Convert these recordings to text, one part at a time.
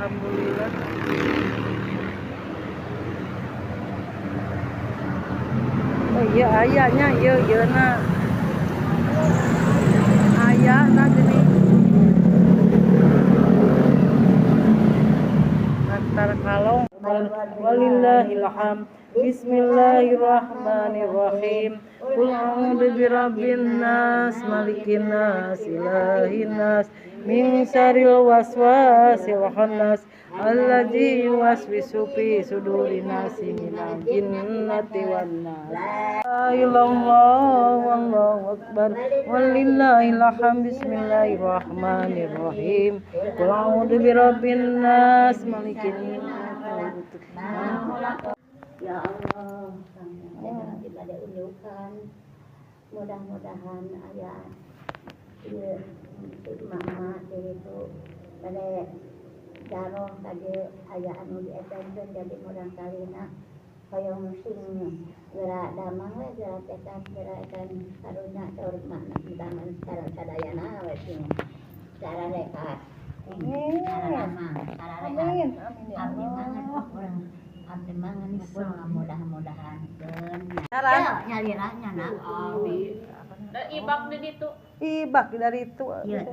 alhamdulillah. Oh iya ayahnya iya nak ayah nak gini antar kalong walillahilham. Bismillahirrahmanirrahim. Qul a'udzu birabbin nas malikin nas ilahin nas min syarril waswasil khannas allazi yuwaswisu fi sudurin nasi minal jinnati wan nas. La ilaha wallahu akbar walillahil hamd. Bismillahirrahmanirrahim. Qul a'udzu birabbin nas malikin Ya Allah, sampai pada undukan, mudah-mudahan ayah mama itu pada jaroh tadi ayah anu dietenkeun jadi murang kalina hoyong sing gerak damang we gerak tekan gerakan karunya saur mana damang cara sadayana we sing cara rekat cara ramah cara rekat amin banget orang abdi mangan pun mudah-mudahan ya nyaliranya nak ibak di ditu ibak dari itu nya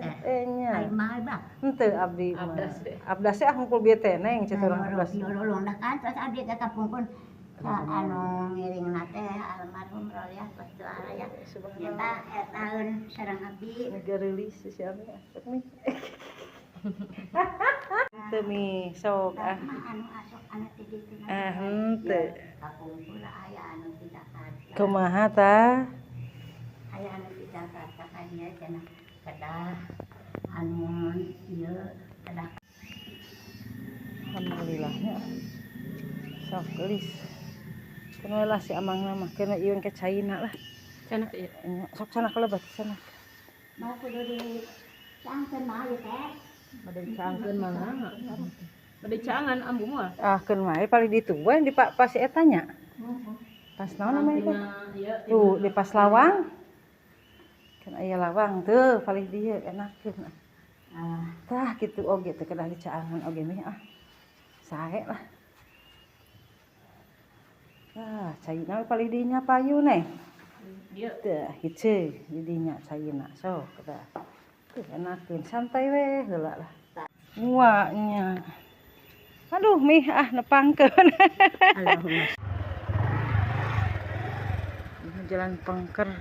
henteu abdi abdas teh hungkul bieu teh neng ceturang abdas ulung dah kan terus abdi ka kapungkeun anu ngiringna teh almarhum Rolyah Pastuara ya nyata tahun sareng abdi ngageulis sia ame teu mi sok anu asok anu teh ditu henteu kapungkul aya anu di Jakarta kumaha tah aya anu di Jakarta kan ya cenah kedah anu ieu kedah alhamdulillahnya sok geulis kenal lah si amangna mah kena ieu ke China lah canak ieu sok sana kalebat sana mau kudu di cangkeun mah ieu teh bade caangkeun mana bade caangan ambu mah keun mah paling ditu we di pas eta nya pas naon namanya tuh di pas lawang kan aya lawang teu paling dieu enakeun tah kitu oge teh kedah di caangan oge meh sae lah caina paling dinya payu neh dieu teh hiceu di dinya caina sok kedah enakeun santai we heula lah nguanya aduh mih nepangkeun Allahumma jalan pengker